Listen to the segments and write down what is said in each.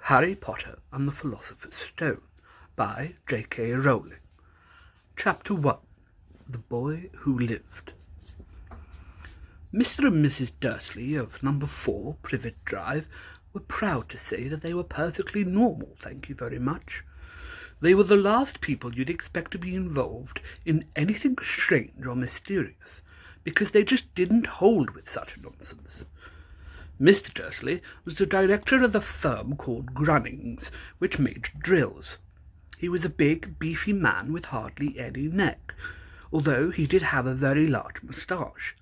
Harry Potter and the Philosopher's Stone by J.K. Rowling. Chapter 1. The Boy Who Lived. Mr. and Mrs. Dursley of number 4 Privet Drive were proud to say that they were perfectly normal, thank you very much. They were the last people you'd expect to be involved in anything strange or mysterious, because they just didn't hold with such nonsense. Mr. Dursley was the director of the firm called Grunnings, which made drills. He was a big, beefy man with hardly any neck, although he did have a very large moustache.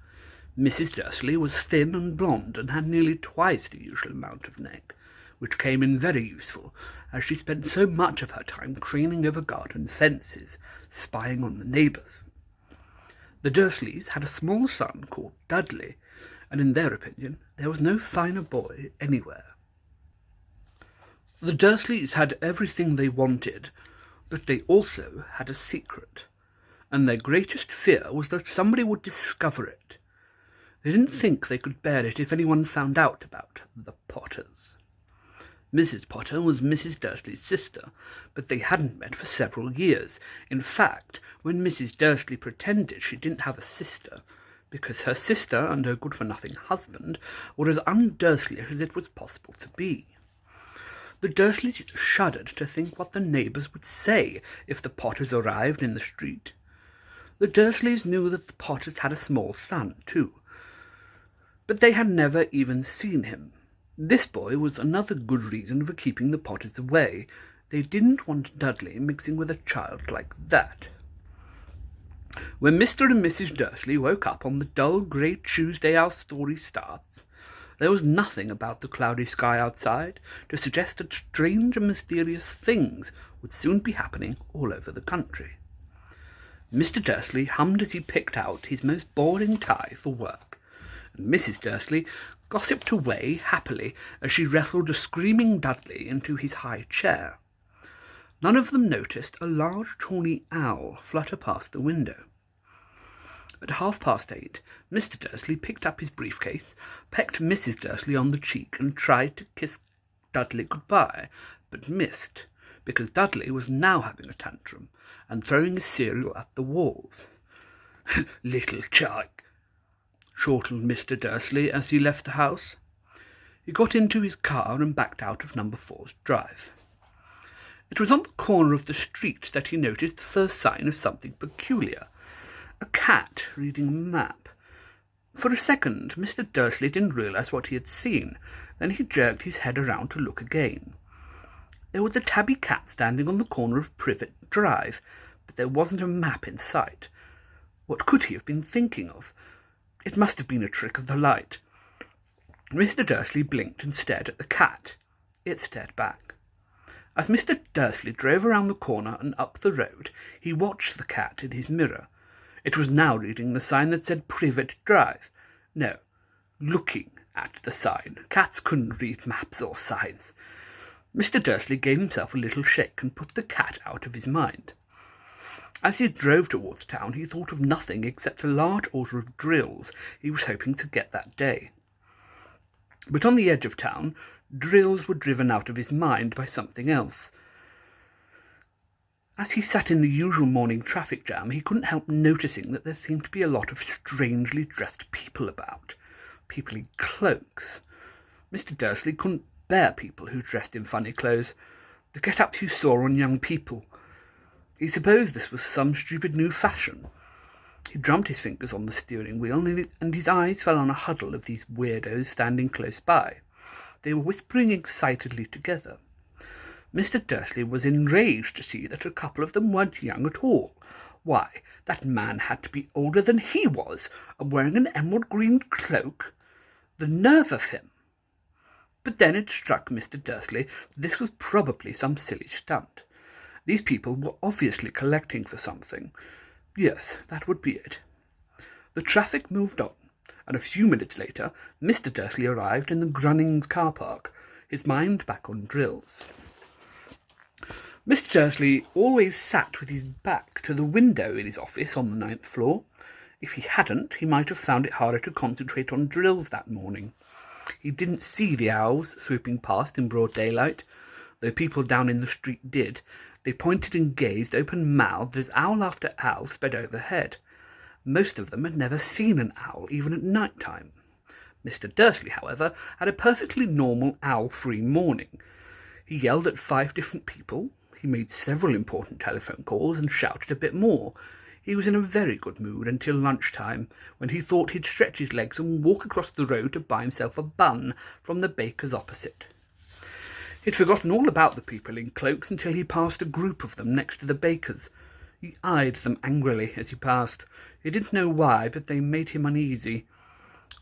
Mrs. Dursley was thin and blonde and had nearly twice the usual amount of neck, which came in very useful, as she spent so much of her time craning over garden fences, spying on the neighbours. The Dursleys had a small son called Dudley, and in their opinion there was no finer boy anywhere. The Dursleys had everything they wanted, but they also had a secret, and their greatest fear was that somebody would discover it. They didn't think they could bear it if anyone found out about the Potters. Mrs. Potter was Mrs. Dursley's sister, but they hadn't met for several years. In fact, when Mrs. Dursley pretended she didn't have a sister, because her sister and her good-for-nothing husband were as un-Dursley as it was possible to be. The Dursleys shuddered to think what the neighbours would say if the Potters arrived in the street. The Dursleys knew that the Potters had a small son, too, but they had never even seen him. This boy was another good reason for keeping the Potters away. They didn't want Dudley mixing with a child like that. When Mr. and Mrs. Dursley woke up on the dull grey Tuesday our story starts, there was nothing about the cloudy sky outside to suggest that strange and mysterious things would soon be happening all over the country. Mr. Dursley hummed as he picked out his most boring tie for work, and Mrs. Dursley gossiped away happily as she wrestled a screaming Dudley into his high chair. None of them noticed a large tawny owl flutter past the window. At 8:30, Mr. Dursley picked up his briefcase, pecked Mrs. Dursley on the cheek, and tried to kiss Dudley goodbye, but missed, because Dudley was now having a tantrum and throwing his cereal at the walls. "Little chike," chortled Mr. Dursley as he left the house. He got into his car and backed out of number 4's drive. It was on the corner of the street that he noticed the first sign of something peculiar. A cat reading a map. For a second, Mr. Dursley didn't realise what he had seen. Then he jerked his head around to look again. There was a tabby cat standing on the corner of Privet Drive, but there wasn't a map in sight. What could he have been thinking of? It must have been a trick of the light. Mr. Dursley blinked and stared at the cat. It stared back. As Mr. Dursley drove around the corner and up the road, he watched the cat in his mirror. It was now reading the sign that said Privet Drive. No, looking at the sign. Cats couldn't read maps or signs. Mr. Dursley gave himself a little shake and put the cat out of his mind. As he drove towards town, he thought of nothing except a large order of drills he was hoping to get that day. But on the edge of town, drills were driven out of his mind by something else. As he sat in the usual morning traffic jam, he couldn't help noticing that there seemed to be a lot of strangely dressed people about, people in cloaks. Mr. Dursley couldn't bear people who dressed in funny clothes. The get-ups you saw on young people. He supposed this was some stupid new fashion. He drummed his fingers on the steering wheel, and his eyes fell on a huddle of these weirdos standing close by. They were whispering excitedly together. Mr. Dursley was enraged to see that a couple of them weren't young at all. Why, that man had to be older than he was, and wearing an emerald green cloak. The nerve of him! But then it struck Mr. Dursley that this was probably some silly stunt. These people were obviously collecting for something. Yes, that would be it. The traffic moved on, and a few minutes later Mr. Dursley arrived in the Grunnings car park, his mind back on drills. Mr. Dursley always sat with his back to the window in his office on the 9th floor. If he hadn't, he might have found it harder to concentrate on drills that morning. He didn't see the owls swooping past in broad daylight, Though people down in the street did, they pointed and gazed open-mouthed as owl after owl sped overhead. Most of them had never seen an owl, even at night-time. Mr. Dursley, however, had a perfectly normal owl-free morning. He yelled at 5 different people, he made several important telephone calls, and shouted a bit more. He was in a very good mood until lunchtime, when he thought he'd stretch his legs and walk across the road to buy himself a bun from the baker's opposite. He'd forgotten all about the people in cloaks until he passed a group of them next to the baker's. He eyed them angrily as he passed. He didn't know why, but they made him uneasy.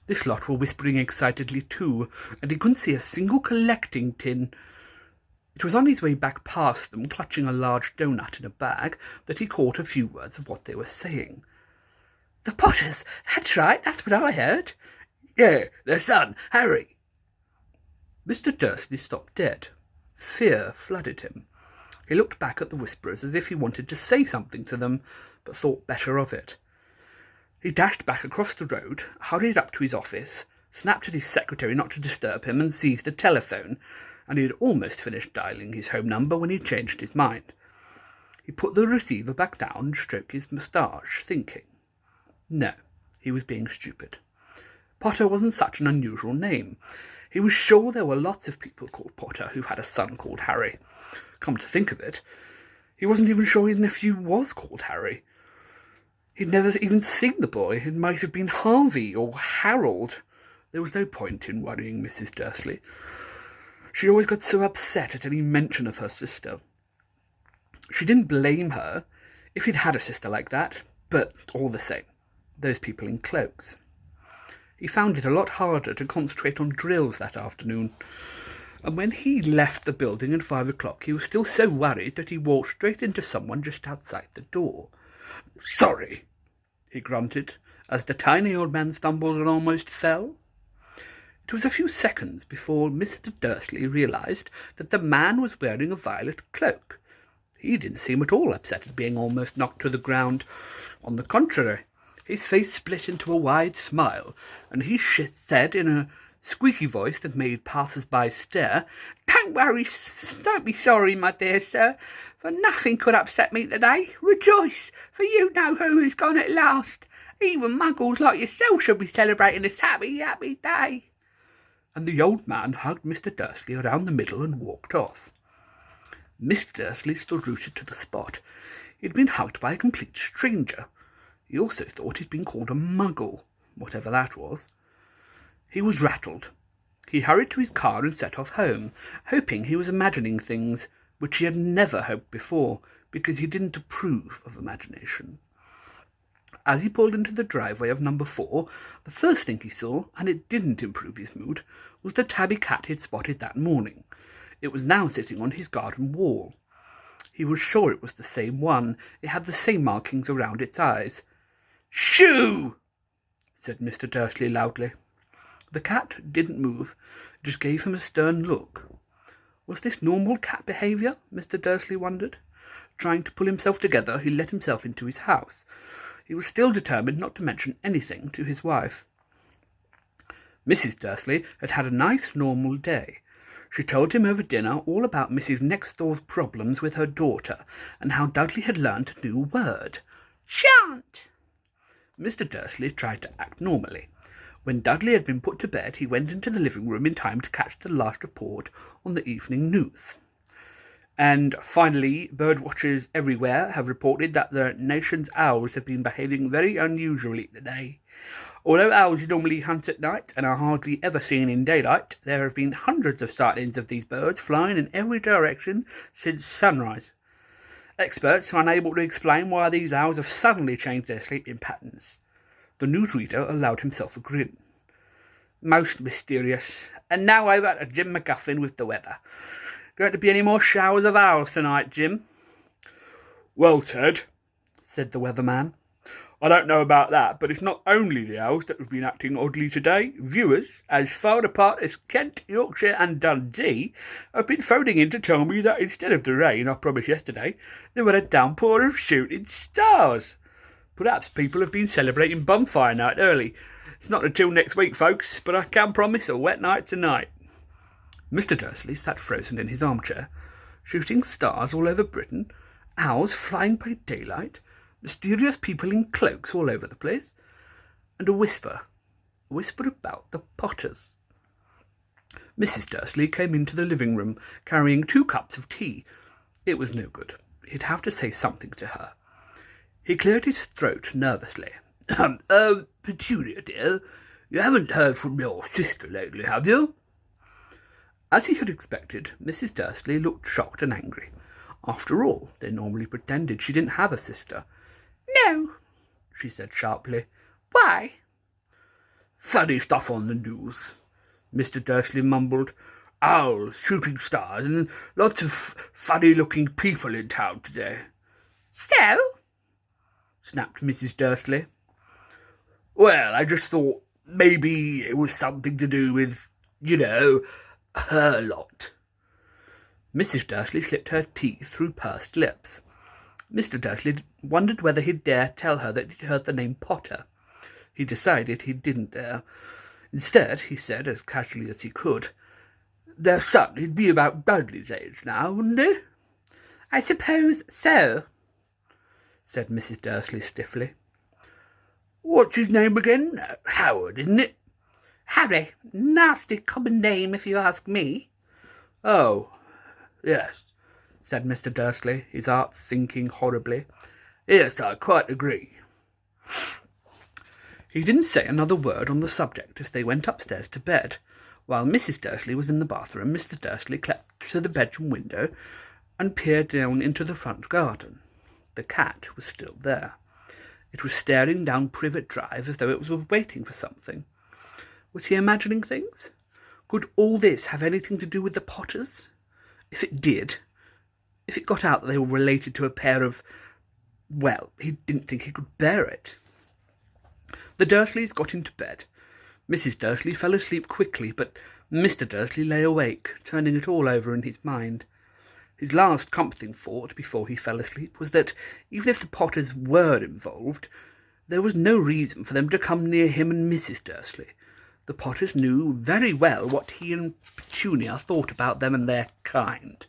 This lot were whispering excitedly too, and he couldn't see a single collecting tin. It was on his way back past them, clutching a large doughnut in a bag, that he caught a few words of what they were saying. "The Potters! That's right, that's what I heard." "Yeah, their son, Harry." Mr. Dursley stopped dead. Fear flooded him. He looked back at the whisperers as if he wanted to say something to them, but thought better of it. He dashed back across the road, hurried up to his office, snapped at his secretary not to disturb him, and seized a telephone, and he had almost finished dialing his home number when he changed his mind. He put the receiver back down and stroked his moustache, thinking. No, he was being stupid. Potter wasn't such an unusual name. He was sure there were lots of people called Potter who had a son called Harry. Come to think of it, he wasn't even sure his nephew was called Harry. He'd never even seen the boy. It might have been Harvey or Harold. There was no point in worrying Mrs. Dursley. She always got so upset at any mention of her sister. She didn't blame her if he'd had a sister like that, but all the same, those people in cloaks. He found it a lot harder to concentrate on drills that afternoon, and when he left the building at 5 o'clock he was still so worried that he walked straight into someone just outside the door. "Sorry," he grunted, as the tiny old man stumbled and almost fell. It was a few seconds before Mr. Dursley realised that the man was wearing a violet cloak. He didn't seem at all upset at being almost knocked to the ground. On the contrary, his face split into a wide smile, and he said in a squeaky voice that made passers-by stare, Don't be sorry, my dear sir, for nothing could upset me today. Rejoice, for you know who is gone at last. Even muggles like yourself shall be celebrating this happy, happy day." And the old man hugged Mr. Dursley around the middle and walked off. Mr. Dursley stood rooted to the spot. He'd been hugged by a complete stranger. He also thought he'd been called a muggle, whatever that was. He was rattled. He hurried to his car and set off home, hoping he was imagining things which he had never hoped before, because he didn't approve of imagination. As he pulled into the driveway of number 4, the first thing he saw, and it didn't improve his mood, was the tabby cat he'd spotted that morning. It was now sitting on his garden wall. He was sure it was the same one. It had the same markings around its eyes. "Shoo!" said Mr. Dursley loudly. The cat didn't move, just gave him a stern look. Was this normal cat behaviour? Mr. Dursley wondered. Trying to pull himself together, he let himself into his house. He was still determined not to mention anything to his wife. Mrs. Dursley had had a nice, normal day. She told him over dinner all about Mrs. Next-door's problems with her daughter, and how Dudley had learnt a new word. "Shan't." Mr. Dursley tried to act normally. When Dudley had been put to bed, he went into the living room in time to catch the last report on the evening news. And finally, bird watchers everywhere have reported that the nation's owls have been behaving very unusually today. Although owls normally hunt at night and are hardly ever seen in daylight, there have been hundreds of sightings of these birds flying in every direction since sunrise. Experts are unable to explain why these owls have suddenly changed their sleeping patterns. The newsreader allowed himself a grin. "Most mysterious. And now over to Jim McGuffin with the weather. Going to be any more showers of owls tonight, Jim?" "Well, Ted," said the weatherman, "I don't know about that, but it's not only the owls that have been acting oddly today. Viewers, as far apart as Kent, Yorkshire and Dundee, have been phoning in to tell me that instead of the rain I promised yesterday, there were a downpour of shooting stars. Perhaps people have been celebrating bonfire night early. It's not until next week, folks, but I can promise a wet night tonight." Mr. Dursley sat frozen in his armchair. Shooting stars all over Britain, owls flying by daylight, mysterious people in cloaks all over the place, and a whisper about the Potters. Mrs. Dursley came into the living room, carrying 2 cups of tea. It was no good. He'd have to say something to her. He cleared his throat nervously. Petunia, dear, you haven't heard from your sister lately, have you? As he had expected, Mrs. Dursley looked shocked and angry. After all, they normally pretended she didn't have a sister. No, she said sharply. Why? Funny stuff on the news, Mr. Dursley mumbled. Owls, shooting stars, and lots of funny-looking people in town today. So? Snapped Mrs. Dursley. Well, I just thought maybe it was something to do with, her lot. Mrs. Dursley slipped her tea through pursed lips. Mr. Dursley wondered whether he'd dare tell her that he'd heard the name Potter. He decided he didn't dare. Instead, he said, as casually as he could, "Their son, he'd be about Dudley's age now, wouldn't he?" "I suppose so," said Mrs. Dursley stiffly. "What's his name again? Howard, isn't it?" "Harry. Nasty common name, if you ask me." "Oh, yes," said Mr. Dursley, his heart sinking horribly. "Yes, I quite agree." He didn't say another word on the subject as they went upstairs to bed. While Mrs. Dursley was in the bathroom, Mr. Dursley crept to the bedroom window and peered down into the front garden. The cat was still there. It was staring down Privet Drive as though it was waiting for something. Was he imagining things? Could all this have anything to do with the Potters? If it did, if it got out that they were related to a pair of... Well, he didn't think he could bear it. The Dursleys got into bed. Mrs. Dursley fell asleep quickly, but Mr. Dursley lay awake, turning it all over in his mind. His last comforting thought before he fell asleep was that, even if the Potters were involved, there was no reason for them to come near him and Mrs. Dursley. The Potters knew very well what he and Petunia thought about them and their kind.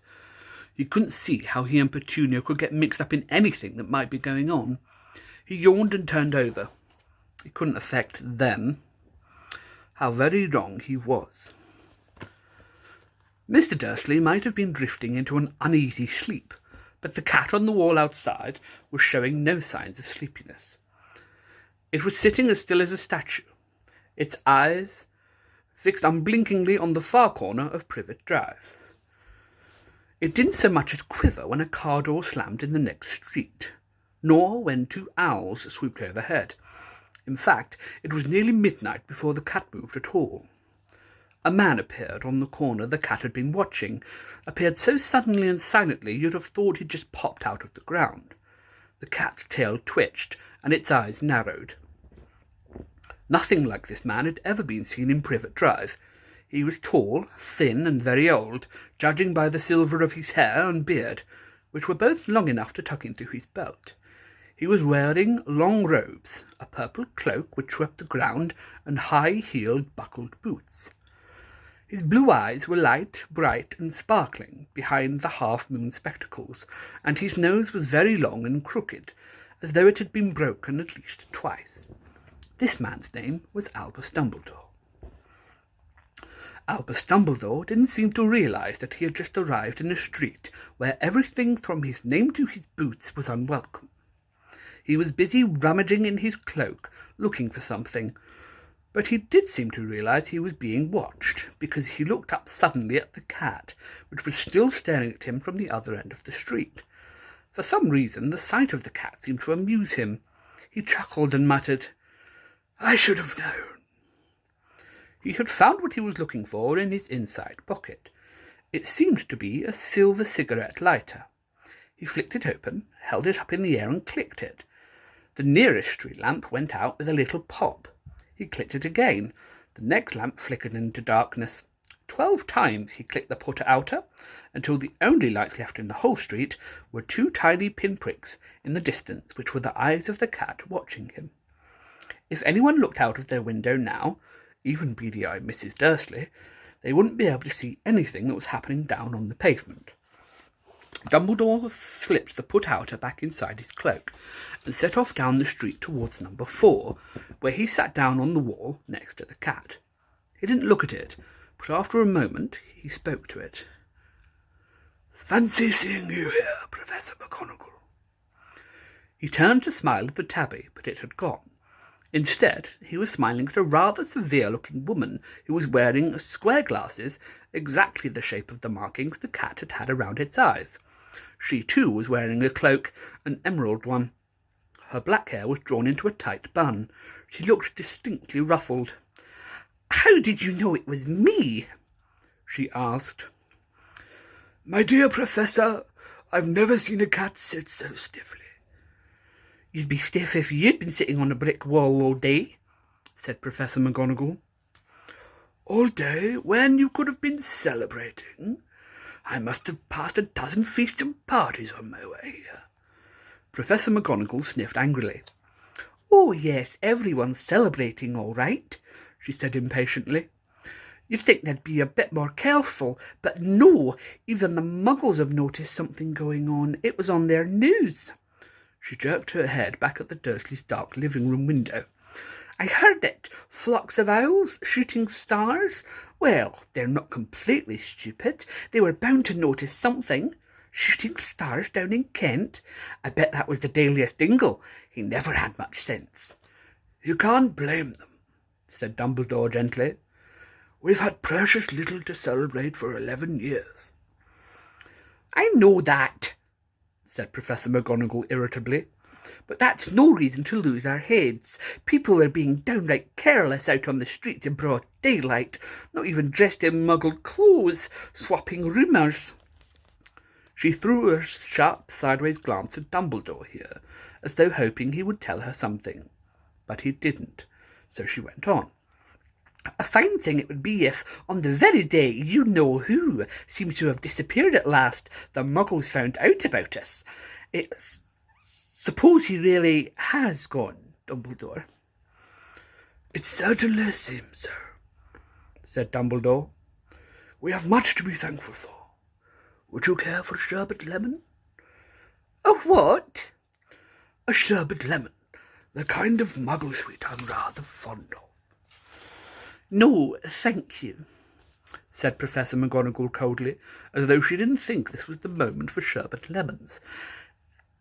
He couldn't see how he and Petunia could get mixed up in anything that might be going on. He yawned and turned over. It couldn't affect them. How very wrong he was. Mr. Dursley might have been drifting into an uneasy sleep, but the cat on the wall outside was showing no signs of sleepiness. It was sitting as still as a statue, its eyes fixed unblinkingly on the far corner of Privet Drive. It didn't so much as quiver when a car door slammed in the next street, nor when 2 owls swooped overhead. In fact, it was nearly midnight before the cat moved at all. A man appeared on the corner the cat had been watching, appeared so suddenly and silently you'd have thought he'd just popped out of the ground. The cat's tail twitched, and its eyes narrowed. Nothing like this man had ever been seen in Privet Drive. He was tall, thin, and very old, judging by the silver of his hair and beard, which were both long enough to tuck into his belt. He was wearing long robes, a purple cloak which swept the ground, and high-heeled buckled boots. His blue eyes were light, bright, and sparkling behind the half-moon spectacles, and his nose was very long and crooked, as though it had been broken at least twice. This man's name was Albus Dumbledore. Albus Dumbledore didn't seem to realise that he had just arrived in a street where everything from his name to his boots was unwelcome. He was busy rummaging in his cloak, looking for something, but he did seem to realise he was being watched, because he looked up suddenly at the cat, which was still staring at him from the other end of the street. For some reason, the sight of the cat seemed to amuse him. He chuckled and muttered, "I should have known." He had found what he was looking for in his inside pocket. It seemed to be a silver cigarette lighter. He flicked it open, held it up in the air, and clicked it. The nearest street lamp went out with a little pop. He clicked it again. The next lamp flickered into darkness. 12 times he clicked the putter outer, until the only lights left in the whole street were 2 tiny pinpricks in the distance, which were the eyes of the cat watching him. If anyone looked out of their window now, even beady-eyed Mrs. Dursley, They wouldn't be able to see anything that was happening down on the pavement. Dumbledore slipped the put-outer back inside his cloak and set off down the street towards number 4, where he sat down on the wall next to the cat. He didn't look at it, but after a moment he spoke to it. "Fancy seeing you here, Professor McGonagall." He turned to smile at the tabby, but it had gone. Instead, he was smiling at a rather severe-looking woman who was wearing square glasses, exactly the shape of the markings the cat had had around its eyes. She, too, was wearing a cloak, an emerald one. Her black hair was drawn into a tight bun. She looked distinctly ruffled. "How did you know it was me?" she asked. "My dear Professor, I've never seen a cat sit so stiffly." "You'd be stiff if you'd been sitting on a brick wall all day," said Professor McGonagall. "All day, when you could have been celebrating? I must have passed a dozen feasts and parties on my way here." Professor McGonagall sniffed angrily. "Oh, yes, everyone's celebrating all right," she said impatiently. "You'd think they'd be a bit more careful, but no, even the Muggles have noticed something going on. It was on their news." She jerked her head back at the Dursleys' dark living-room window. "I heard it. Flocks of owls shooting stars. Well, they're not completely stupid. They were bound to notice something. Shooting stars down in Kent. I bet that was the Dahlia's Dingle. He never had much sense." "You can't blame them," said Dumbledore gently. "We've had precious little to celebrate for 11 years. "I know that," said Professor McGonagall irritably, "but that's no reason to lose our heads. People are being downright careless out on the streets in broad daylight, not even dressed in Muggle clothes, swapping rumours." She threw a sharp sideways glance at Dumbledore here, as though hoping he would tell her something. But he didn't, so she went on. "A fine thing it would be if, on the very day you-know-who seems to have disappeared at last, the Muggles found out about us. Suppose he really has gone, Dumbledore." "It certainly seems so," said Dumbledore. "We have much to be thankful for. Would you care for sherbet lemon?" "A what?" "A sherbet lemon, the kind of Muggle sweet I'm rather fond of." "No, thank you," said Professor McGonagall coldly, as though she didn't think this was the moment for sherbet lemons.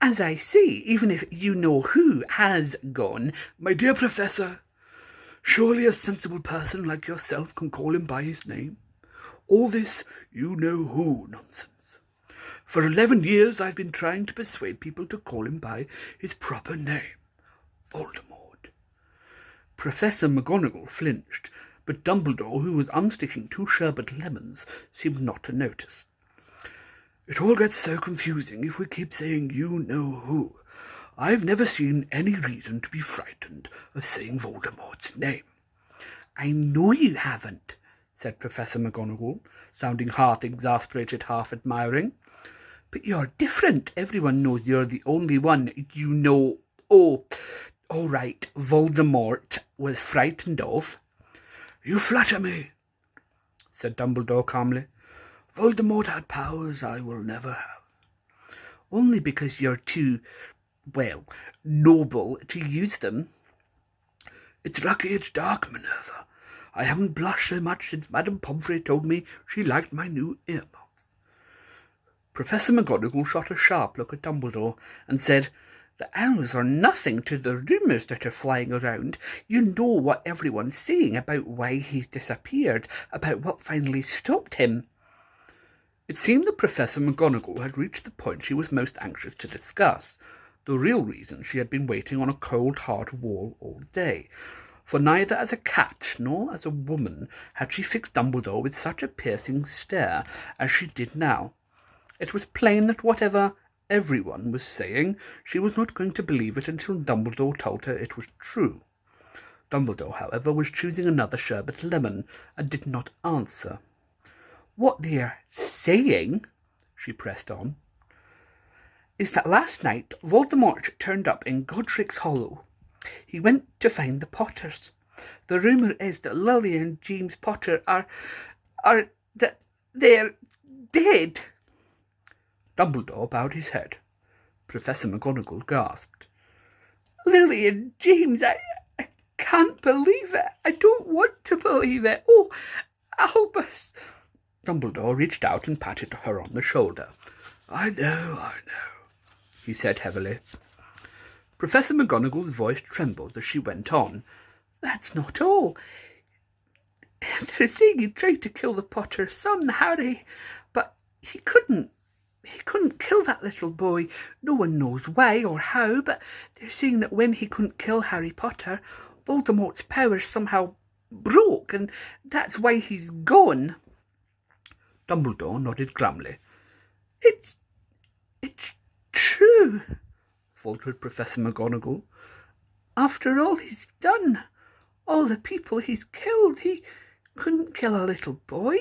"As I say, even if you-know-who has gone—" "My dear Professor, surely a sensible person like yourself can call him by his name. All this you-know-who nonsense. For 11 years I've been trying to persuade people to call him by his proper name, Voldemort." Professor McGonagall flinched, but Dumbledore, who was unsticking 2 sherbet lemons, seemed not to notice. "It all gets so confusing if we keep saying you-know-who. I've never seen any reason to be frightened of saying Voldemort's name." "I know you haven't," said Professor McGonagall, sounding half exasperated, half admiring. "But you're different. Everyone knows you're the only one you know. Oh, all right, Voldemort was frightened of." "You flatter me," said Dumbledore calmly. "Voldemort had powers I will never have." "Only because you're too, well, noble to use them." "It's lucky it's dark, Minerva. I haven't blushed so much since Madame Pomfrey told me she liked my new earmuffs." Professor McGonagall shot a sharp look at Dumbledore and said, "The owls are nothing to the rumours that are flying around. You know what everyone's saying about why he's disappeared, about what finally stopped him." It seemed that Professor McGonagall had reached the point she was most anxious to discuss, the real reason she had been waiting on a cold, hard wall all day, for neither as a cat nor as a woman had she fixed Dumbledore with such a piercing stare as she did now. It was plain that whatever everyone was saying, she was not going to believe it until Dumbledore told her it was true. Dumbledore, however, was choosing another sherbet lemon and did not answer. "What they're saying," she pressed on, "is that last night Voldemort turned up in Godric's Hollow. He went to find the Potters. The rumour is that Lily and James Potter are they're dead. Dumbledore bowed his head. Professor McGonagall gasped. Lily and James, I can't believe it. I don't want to believe it. Oh, Albus. Dumbledore reached out and patted her on the shoulder. I know, he said heavily. Professor McGonagall's voice trembled as she went on. That's not all. They're saying he tried to kill the Potter's son, Harry, but he couldn't. He couldn't kill that little boy. No one knows why or how, but they're saying that when he couldn't kill Harry Potter, Voldemort's powers somehow broke, and that's why he's gone. Dumbledore nodded glumly. It's true, faltered Professor McGonagall. After all he's done, all the people he's killed, he couldn't kill a little boy.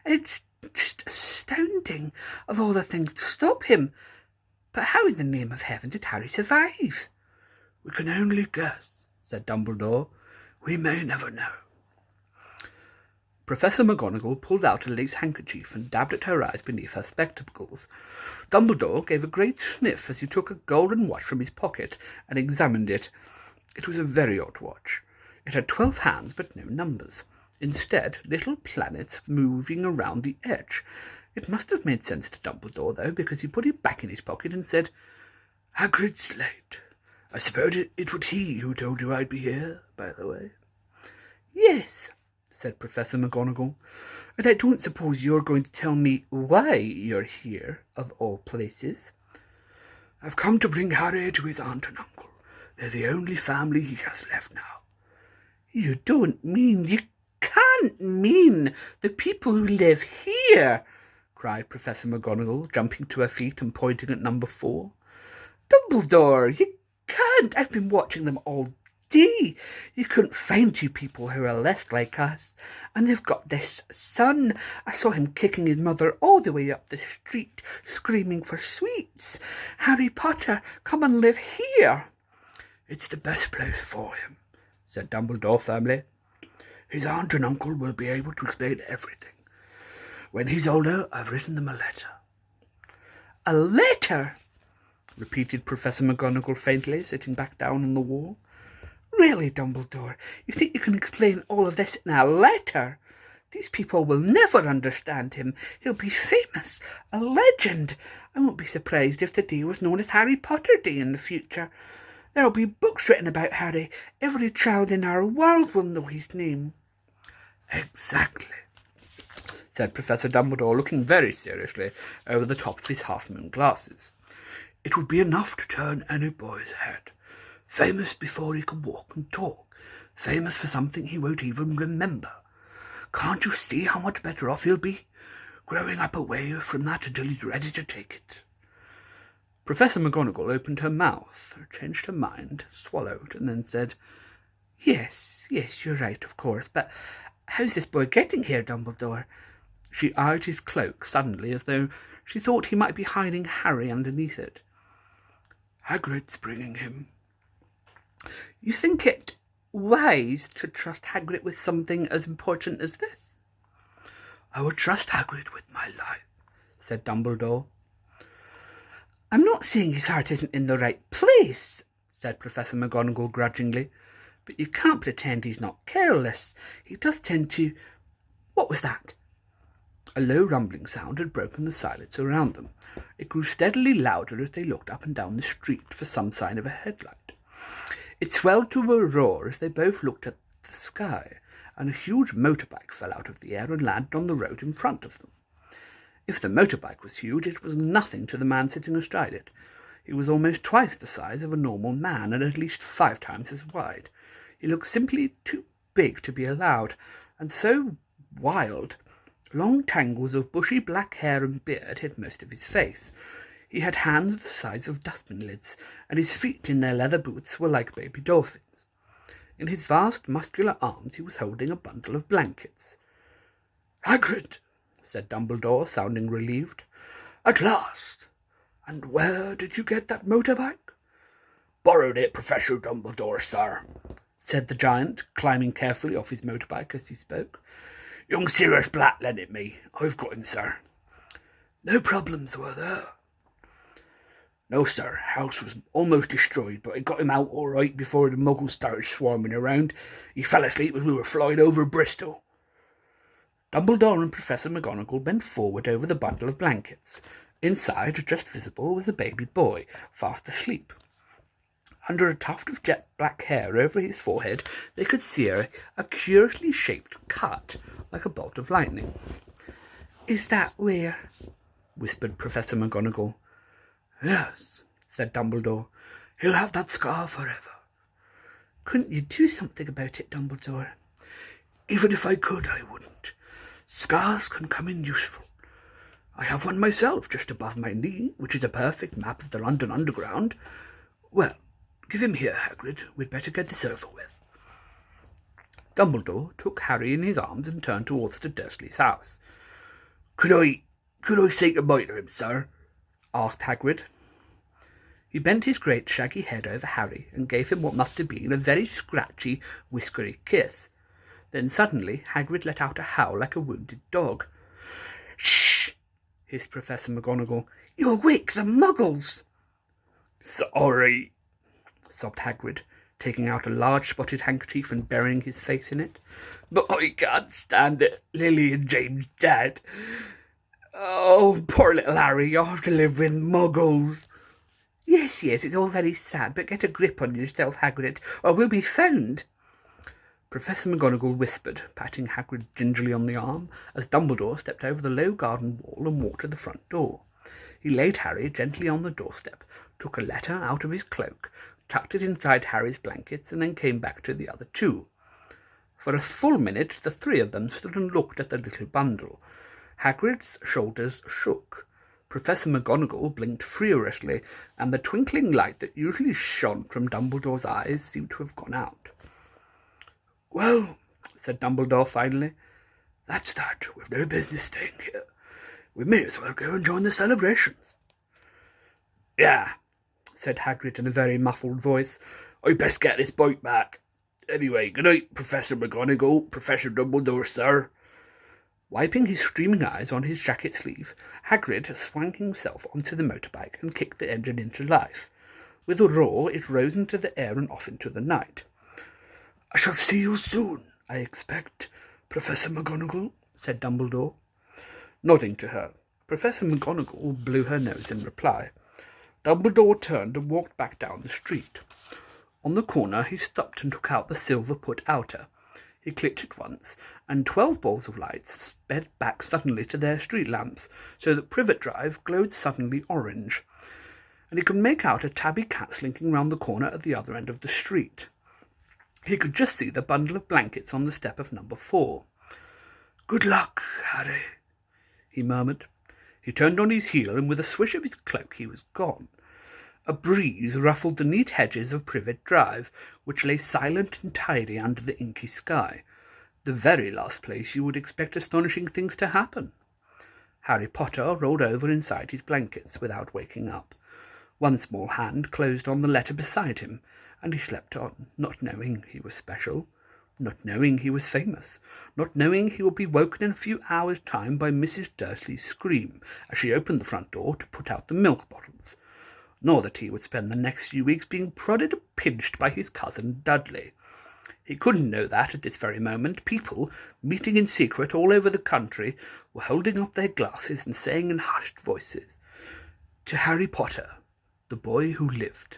It's just astounding, of all the things to stop him. But how in the name of heaven did Harry survive? We can only guess, said Dumbledore. We may never know. Professor McGonagall pulled out a lace handkerchief and dabbed at her eyes beneath her spectacles. Dumbledore gave a great sniff as he took a golden watch from his pocket and examined it. It was a very odd watch. It had 12 hands but no numbers. Instead, little planets moving around the edge. It must have made sense to Dumbledore, though, because he put it back in his pocket and said, Hagrid's slate. I suppose it was he who told you I'd be here, by the way. Yes, said Professor McGonagall, and I don't suppose you're going to tell me why you're here, of all places. I've come to bring Harry to his aunt and uncle. They're the only family he has left now. You can't mean the people who live here, cried Professor McGonagall, jumping to her feet and pointing at number 4. Dumbledore, you can't. I've been watching them all day. You couldn't find 2 people who are less like us. And they've got this son. I saw him kicking his mother all the way up the street, screaming for sweets. Harry Potter, come and live here. It's the best place for him, said Dumbledore firmly. His aunt and uncle will be able to explain everything. When he's older, I've written them a letter. A letter? Repeated Professor McGonagall faintly, sitting back down on the wall. Really, Dumbledore, you think you can explain all of this in a letter? These people will never understand him. He'll be famous, a legend. I won't be surprised if the day was known as Harry Potter Day in the future. There'll be books written about Harry. Every child in our world will know his name. Exactly, said Professor Dumbledore, looking very seriously over the top of his half-moon glasses. It would be enough to turn any boy's head. Famous before he can walk and talk. Famous for something he won't even remember. Can't you see how much better off he'll be? Growing up away from that until he's ready to take it. Professor McGonagall opened her mouth, changed her mind, swallowed, and then said, Yes, you're right, of course, but how's this boy getting here, Dumbledore? She eyed his cloak suddenly as though she thought he might be hiding Harry underneath it. Hagrid's bringing him. You think it wise to trust Hagrid with something as important as this? I would trust Hagrid with my life, said Dumbledore. I'm not saying his heart isn't in the right place, said Professor McGonagall grudgingly, but you can't pretend he's not careless. He does tend to... What was that? A low rumbling sound had broken the silence around them. It grew steadily louder as they looked up and down the street for some sign of a headlight. It swelled to a roar as they both looked at the sky, and a huge motorbike fell out of the air and landed on the road in front of them. If the motorbike was huge, it was nothing to the man sitting astride it. He was almost twice the size of a normal man and at least 5 times as wide. He looked simply too big to be allowed, and so wild. Long tangles of bushy black hair and beard hid most of his face. He had hands the size of dustbin lids, and his feet in their leather boots were like baby dolphins. In his vast muscular arms he was holding a bundle of blankets. Hagrid, said Dumbledore, sounding relieved. At last! And where did you get that motorbike? Borrowed it, Professor Dumbledore, sir, said the giant, climbing carefully off his motorbike as he spoke. Young Sirius Black lent it me. I've got him, sir. No problems, were there? No, sir. House was almost destroyed, but I got him out all right before the muggles started swarming around. He fell asleep as we were flying over Bristol. Dumbledore and Professor McGonagall bent forward over the bundle of blankets. Inside, just visible, was a baby boy, fast asleep. Under a tuft of jet black hair over his forehead, they could see a curiously shaped cut, like a bolt of lightning. "Is that where?" whispered Professor McGonagall. Yes, said Dumbledore. he'll have that scar forever. "Couldn't you do something about it, Dumbledore?" Even if I could, I wouldn't. Scars can come in useful. I have one myself just above my knee, which is a perfect map of the London Underground. Well, give him here, Hagrid. We'd better get this over with. Dumbledore took Harry in his arms and turned towards the Dursleys' house. Could I say goodbye to him, sir? asked Hagrid. He bent his great shaggy head over Harry and gave him what must have been a very scratchy, whiskery kiss. Then suddenly Hagrid let out a howl like a wounded dog. "Shh!" hissed Professor McGonagall. "You'll wake the Muggles." Sorry, sobbed Hagrid, taking out a large spotted handkerchief and burying his face in it. but I can't stand it. Lily and James dead. Oh, poor little Harry, you'll have to live with Muggles. Yes, it's all very sad, but get a grip on yourself, Hagrid, or we'll be found." Professor McGonagall whispered, patting Hagrid gingerly on the arm, as Dumbledore stepped over the low garden wall and walked to the front door. He laid Harry gently on the doorstep, took a letter out of his cloak, tucked it inside Harry's blankets, and then came back to the other two. For a full minute the three of them stood and looked at the little bundle. Hagrid's shoulders shook. Professor McGonagall blinked furiously, and the twinkling light that usually shone from Dumbledore's eyes seemed to have gone out. Well, said Dumbledore finally, that's that. We've no business staying here. We may as well go and join the celebrations. Yeah, said Hagrid in a very muffled voice. I'd best get this bike back. Anyway, good night, Professor McGonagall, Professor Dumbledore, sir. Wiping his streaming eyes on his jacket sleeve, Hagrid swung himself onto the motorbike and kicked the engine into life. With a roar, it rose into the air and off into the night. I shall see you soon, I expect, Professor McGonagall, said Dumbledore. Nodding to her, Professor McGonagall blew her nose in reply. Dumbledore turned and walked back down the street. On the corner he stopped and took out the silver put outer. He clicked it once, and 12 balls of light sped back suddenly to their street lamps, so that Privet Drive glowed suddenly orange, and he could make out a tabby cat slinking round the corner at the other end of the street. He could just see the bundle of blankets on the step of number 4. Good luck, Harry, he murmured. He turned on his heel, and with a swish of his cloak he was gone. A breeze ruffled the neat hedges of Privet Drive, which lay silent and tidy under the inky sky, the very last place you would expect astonishing things to happen. Harry Potter rolled over inside his blankets without waking up. One small hand closed on the letter beside him, and he slept on, not knowing he was special, not knowing he was famous, not knowing he would be woken in a few hours' time by Mrs. Dursley's scream as she opened the front door to put out the milk bottles, nor that he would spend the next few weeks being prodded and pinched by his cousin Dudley. He couldn't know that at this very moment people, meeting in secret all over the country, were holding up their glasses and saying in hushed voices, "To Harry Potter, the boy who lived."